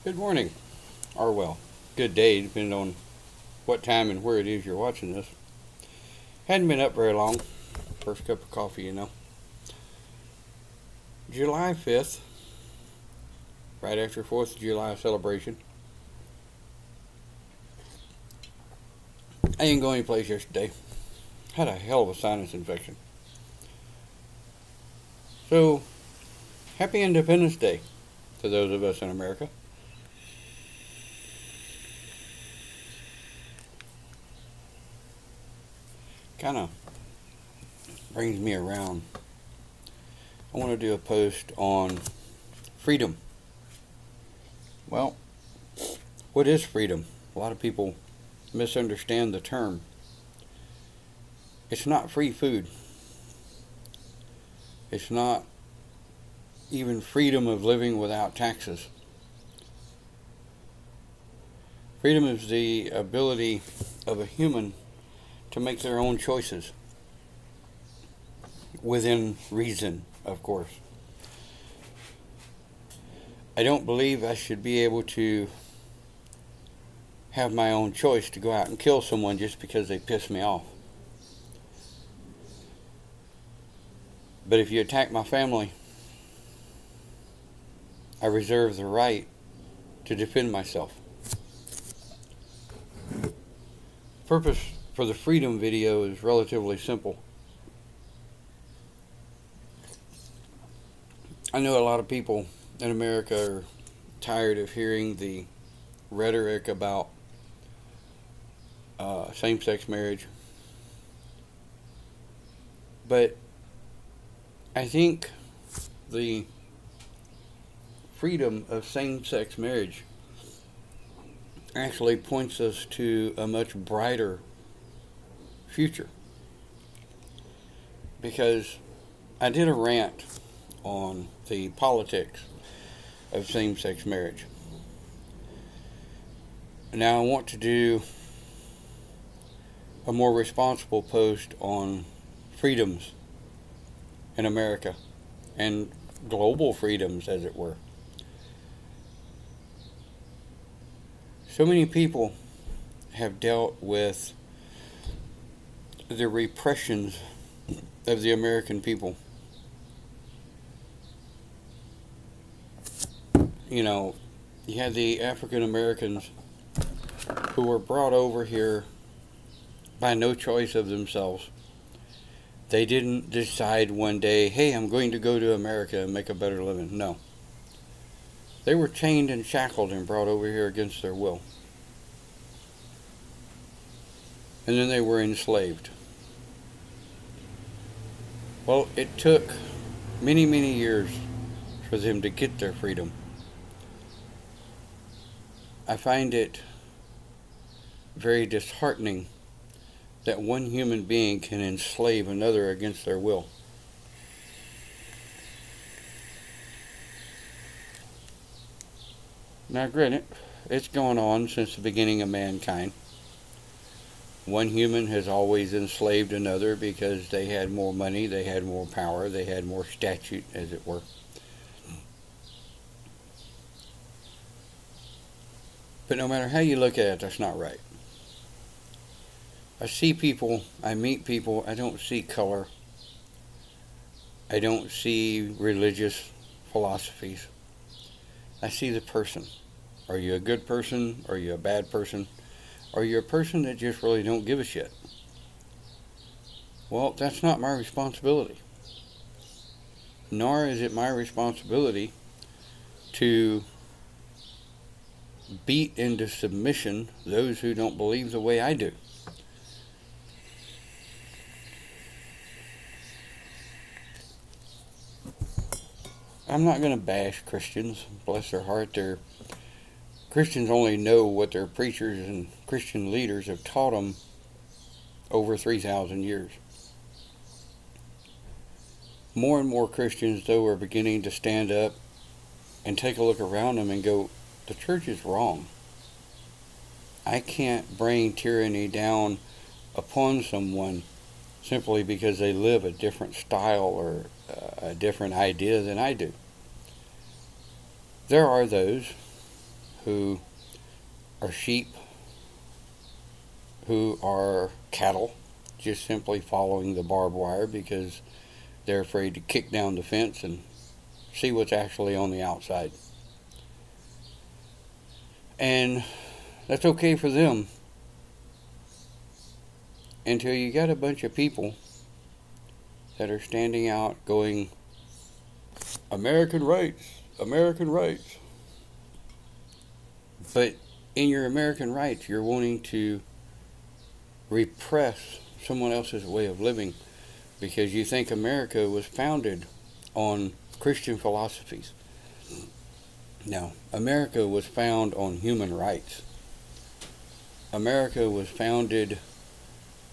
Good morning, or well, good day, depending on what time and where it is you're watching this. Hadn't been up very long. First cup of coffee. July 5th, right after 4th of July celebration. I didn't go anyplace yesterday. Had a hell of a sinus infection. So, happy Independence Day to those of us in America. Kind of brings me around. I want to do a post on freedom. Well, what is freedom? A lot of people misunderstand the term. It's not free food. It's not even freedom of living without taxes. Freedom is the ability of a human to make their own choices, within reason, of course. I don't believe I should be able to have my own choice to go out and kill someone just because they piss me off. But if you attack my family, I reserve the right to defend myself. The purpose for the freedom video is relatively simple. I know a lot of people in America are tired of hearing the rhetoric about same-sex marriage, but I think the freedom of same-sex marriage actually points us to a much brighter future, because I did a rant on the politics of same-sex marriage. Now I want to do a more responsible post on freedoms in America and global freedoms, as it were. So many people have dealt with the repressions of the American people. You know, you had the African Americans who were brought over here by no choice of themselves. They didn't decide one day, hey, I'm going to go to America and make a better living. No. They were chained and shackled and brought over here against their will. And then they were enslaved. Well, it took many, many years for them to get their freedom. I find it very disheartening that one human being can enslave another against their will. Now, granted, it's gone on since the beginning of mankind. One human has always enslaved another because they had more money, they had more power, they had more statute, as it were. But no matter how you look at it, that's not right. I see people, I meet people, I don't see color. I don't see religious philosophies. I see the person. Are you a good person? Are you a bad person? Are you a person that just really don't give a shit? Well, that's not my responsibility. Nor is it my responsibility to beat into submission those who don't believe the way I do. I'm not going to bash Christians. Bless their heart. Christians only know what their preachers and Christian leaders have taught them over 3,000 years. More and more Christians, though, are beginning to stand up and take a look around them and go, the church is wrong. I can't bring tyranny down upon someone simply because they live a different style or a different idea than I do. There are those who are sheep, who are cattle, just simply following the barbed wire because they're afraid to kick down the fence and see what's actually on the outside. And that's okay for them until you got a bunch of people that are standing out going, American rights, American rights. But in your American rights, you're wanting to repress someone else's way of living because you think America was founded on Christian philosophies. No, America was founded on human rights. America was founded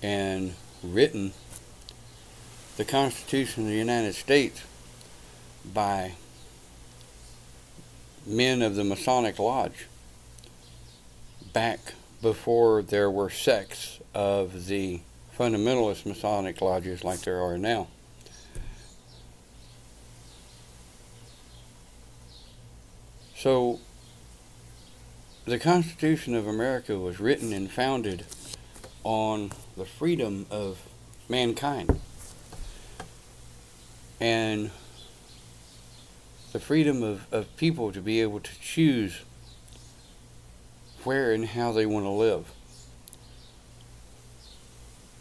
and written, the Constitution of the United States, by men of the Masonic Lodge back before there were sects of the fundamentalist Masonic lodges like there are now. So the Constitution of America was written and founded on the freedom of mankind and the freedom of people to be able to choose where and how they want to live,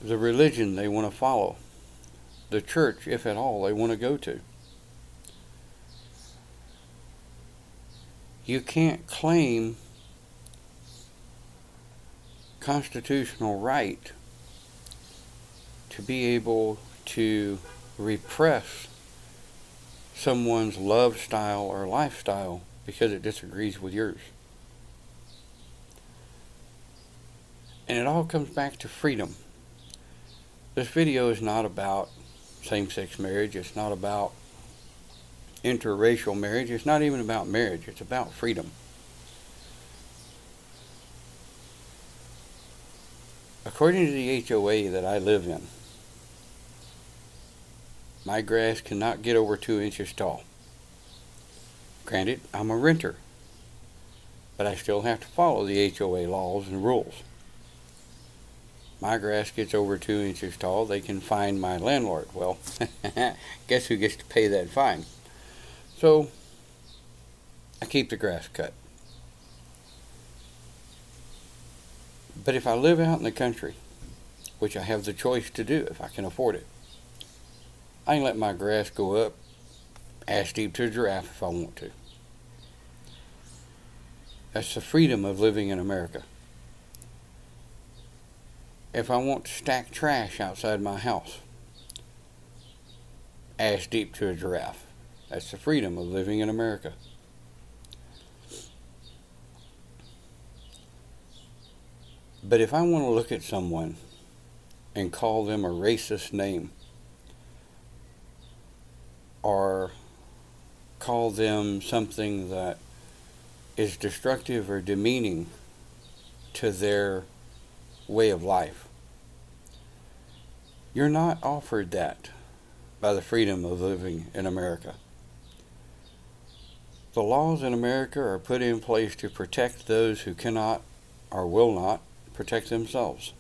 the religion they want to follow, the church, if at all, they want to go to. You can't claim constitutional right to be able to repress someone's love style or lifestyle because it disagrees with yours. And it all comes back to freedom. This video is not about same-sex marriage. It's not about interracial marriage. It's not even about marriage. It's about freedom. According to the HOA that I live in, my grass cannot get over 2 inches tall. Granted, I'm a renter, but I still have to follow the HOA laws and rules. My grass gets over 2 inches tall, they can fine my landlord. Well, guess who gets to pay that fine? So, I keep the grass cut. But if I live out in the country, which I have the choice to do if I can afford it, I can let my grass go up ass deep to a giraffe if I want to. That's the freedom of living in America. If I want to stack trash outside my house, ass deep to a giraffe. That's the freedom of living in America. But if I want to look at someone and call them a racist name, or call them something that is destructive or demeaning to their way of life, you're not offered that by the freedom of living in America. The laws in America are put in place to protect those who cannot or will not protect themselves.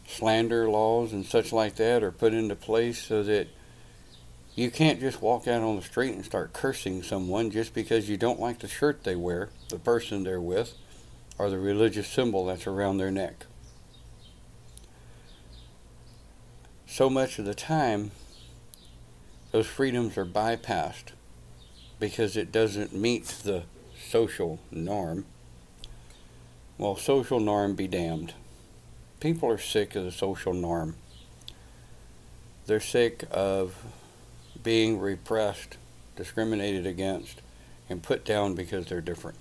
Slander laws and such like that are put into place so that you can't just walk out on the street and start cursing someone just because you don't like the shirt they wear, the person they're with, or the religious symbol that's around their neck. So much of the time, those freedoms are bypassed because it doesn't meet the social norm. Well, social norm be damned. People are sick of the social norm. They're sick of being repressed, discriminated against, and put down because they're different.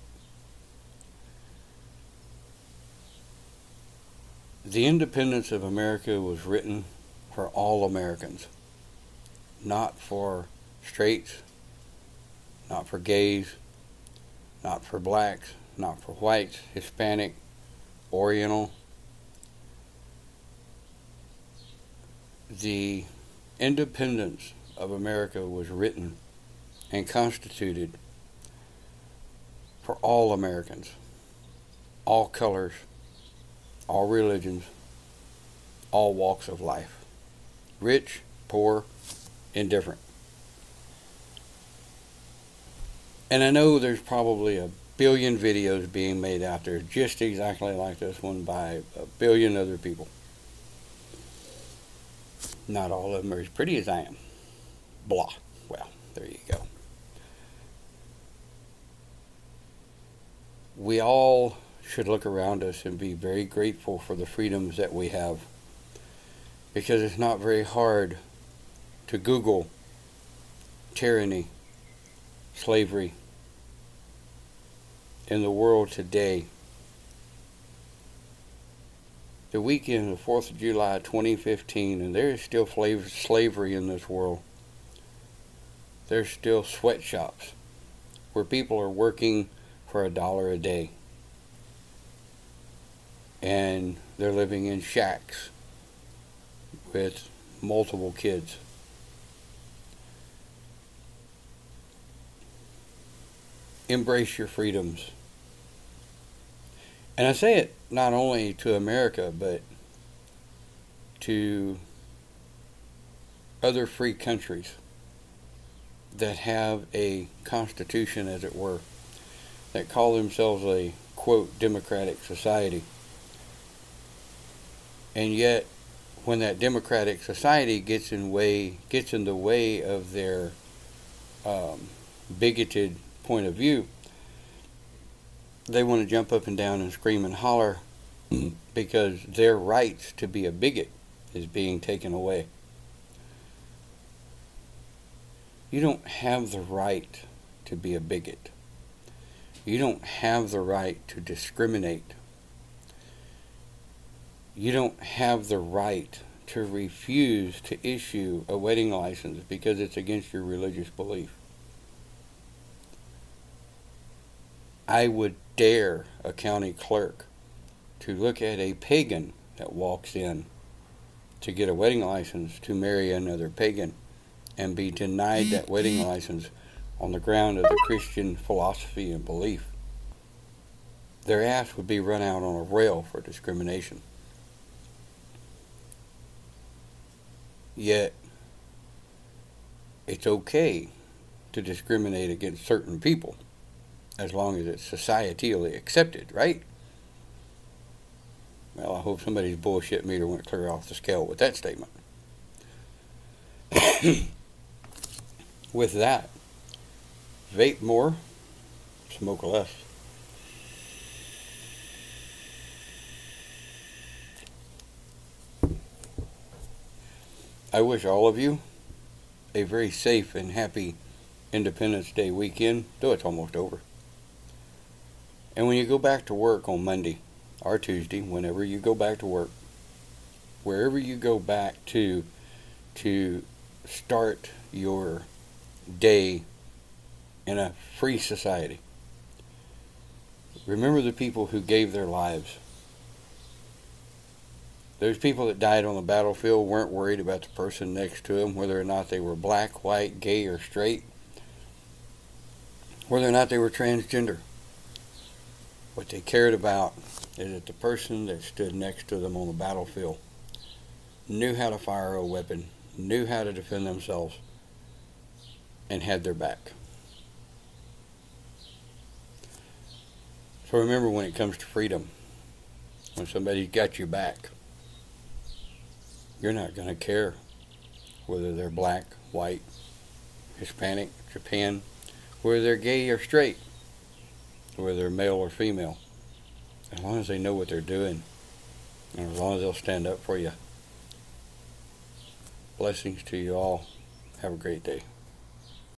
The independence of America was written for all Americans, not for straights, not for gays, not for blacks, not for whites, Hispanic, Oriental. The independence of America was written and constituted for all Americans, all colors, all religions, all walks of life, rich, poor, indifferent. And I know there's probably a billion videos being made out there just exactly like this one by a billion other people. Not all of them are as pretty as I am. Blah. Well, there you go. We all should look around us and be very grateful for the freedoms that we have, because it's not very hard to Google tyranny, slavery in the world today. The weekend of 4th of July 2015, and there is still slavery in this world. There's still sweatshops where people are working for $1 a day, and they're living in shacks with multiple kids. Embrace your freedoms. And I say it not only to America, but to other free countries that have a constitution, as it were, that call themselves a, quote, democratic society. And yet, when that democratic society gets in the way of their bigoted point of view, they want to jump up and down and scream and holler because their rights to be a bigot is being taken away. You don't have the right to be a bigot. You don't have the right to discriminate. You don't have the right to refuse to issue a wedding license because it's against your religious belief. I would dare a county clerk to look at a pagan that walks in to get a wedding license to marry another pagan and be denied that wedding license on the ground of the Christian philosophy and belief. Their ass would be run out on a rail for discrimination. Yet, it's okay to discriminate against certain people as long as it's societally accepted, right? Well, I hope somebody's bullshit meter went clear off the scale with that statement. With that, vape more, smoke less. I wish all of you a very safe and happy Independence Day weekend, though it's almost over. And when you go back to work on Monday or Tuesday, whenever you go back to work, wherever you go back to start your day in a free society, remember the people who gave their lives. Those people that died on the battlefield weren't worried about the person next to them, whether or not they were black, white, gay, or straight, whether or not they were transgender. What they cared about is that the person that stood next to them on the battlefield knew how to fire a weapon, knew how to defend themselves, and had their back. So remember, when it comes to freedom, when somebody's got your back, you're not going to care whether they're black, white, Hispanic, Japan, whether they're gay or straight, whether they're male or female, as long as they know what they're doing, and as long as they'll stand up for you. Blessings to you all. Have a great day.